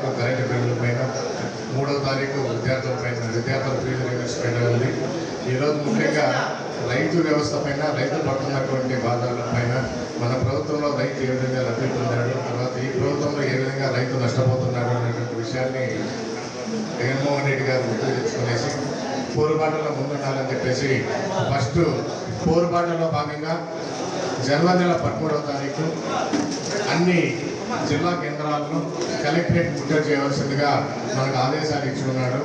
తారీఖు కరెంటు బిల్లుల పైన, 3వ తారీఖు విద్యార్థుల ఫీజు రిమర్స్ పైన ఉంది. ఈరోజు ముఖ్యంగా రైతు వ్యవస్థ పైన, రైతు పడుతున్నటువంటి బాధల పైన, మన ప్రభుత్వంలో రైతు ఏ విధంగా లబ్ధి పొందాడు, తర్వాత ఈ ప్రభుత్వంలో ఏ విధంగా రైతు నష్టపోతున్నాడు అనేటువంటి విషయాన్ని జగన్మోహన్ రెడ్డి గారు గుర్తు తెచ్చుకునేసి పోరుబాటలో ముందుండాలని చెప్పేసి ఫస్ట్ పోరుబాటలో భాగంగా జనవరి నెల 13వ తారీఖు అన్ని జిల్లా కేంద్రాలను కలెక్టరేట్ ముట్టడి చేయవలసిందిగా మనకు ఆదేశాలు ఇచ్చి ఉన్నాడు.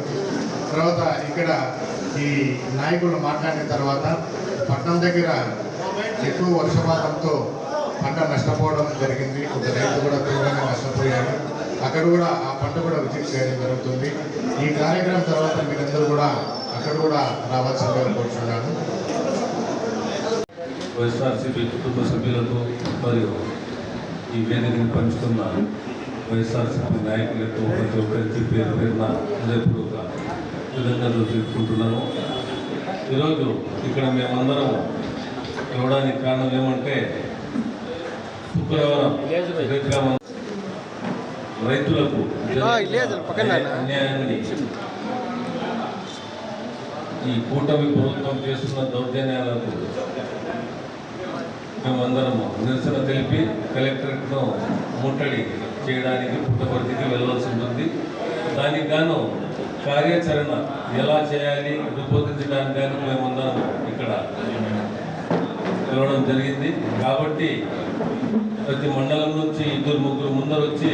తర్వాత ఇక్కడ ఈ నాయకులు మాట్లాడిన తర్వాత పట్టణం దగ్గర ఎక్కువ వర్షపాతంతో పంట నష్టపోవడం జరిగింది. ఒక రైతు కూడా తీవ్రంగా నష్టపోయాడు. అక్కడ కూడా ఆ పంట కూడా విజిట్ చేయడం జరుగుతుంది. ఈ కార్యక్రమం తర్వాత మీరందరూ కూడా అక్కడ కూడా రావాల్సిందిగా కోరుతున్నాను. వైఎస్ఆర్సీపీ కుటుంబ సభ్యులకు మరియు ఈ వేదికను పంచుతున్న వైఎస్ఆర్సీపీ నాయకులకు ప్రతి ఒక్కరికి పేరు పేరున హృదయపూర్వక కృతజ్ఞతలు తెలుపుకుంటున్నాను. ఈరోజు ఇక్కడ మేమందరం ఇవ్వడానికి కారణం ఏమంటే, శుక్రవారం రైతులకు అన్యాయాన్ని ఈ కూటమి ప్రభుత్వం చేస్తున్న దౌర్జన్యాలకు మేమందరము నిరసన తెలిపి కలెక్టరేట్ను ముట్టడి చేయడానికి పుట్టపర్తికి వెళ్ళవలసి ఉంటుంది. దానికి గాను కార్యాచరణ ఎలా చేయాలి రూపొందించడానికి గాను మేమందరం ఇక్కడ వెళ్ళడం జరిగింది. కాబట్టి ప్రతి మండలం నుంచి 2-3 ముందర వచ్చి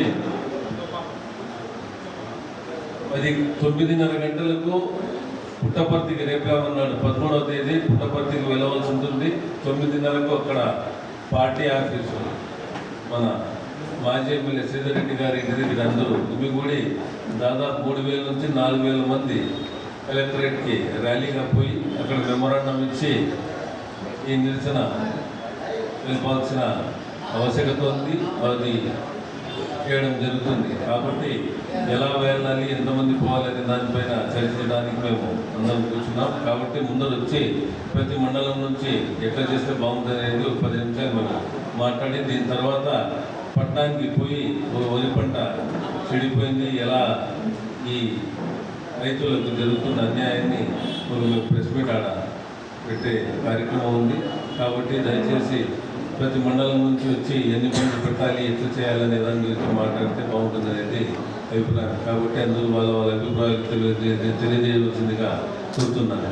9:30 గంటలకు పుట్టపర్తికి రేపే ఉన్నాడు 13వ తేదీ పుట్టపర్తికి వెళ్ళవలసి ఉంటుంది. 9:30కు అక్కడ పార్టీ ఆఫీసు మన మాజీ ఎమ్మెల్యే శ్రీధర్ రెడ్డి గారి ఇంటి దగ్గర అందరూ గుమిగూడి దాదాపు 3,000 నుంచి 4,000 మంది కలెక్టరేట్కి ర్యాలీగా పోయి అక్కడ మెమోరాండం ఇచ్చి ఈ నిరసన వెళ్ళాల్సిన ఆవశ్యకత ఉంది. అది చేయడం జరుగుతుంది. కాబట్టి ఎలా వెళ్ళాలి, ఎంతమంది పోవాలనే దానిపైన చర్చించడానికి మేము అందరం కూర్చున్నాం. కాబట్టి ముందర వచ్చి ప్రతి మండలం నుంచి ఎట్లా చేస్తే బాగుంటుంది అనేది 10 నిమిషాలు మేము మాట్లాడి, దీని తర్వాత పట్టణానికి పోయి వరి పంట చెడిపోయింది, ఎలా ఈ రైతులకు జరుగుతున్న అన్యాయాన్ని మేము ప్రెస్ మీట్ ఆడ పెట్టే కార్యక్రమం ఉంది. కాబట్టి దయచేసి ప్రతి మండలం నుంచి వచ్చి ఎన్ని పనులు పెట్టాలి, ఎట్లా చేయాలనే దాని గురించి మాట్లాడితే బాగుంటుంది అనేది అభిప్రాయం. కాబట్టి అందరూ వాళ్ళ అభిప్రాయాలు తెలియజేయవలసిందిగా కోరుతున్నాను.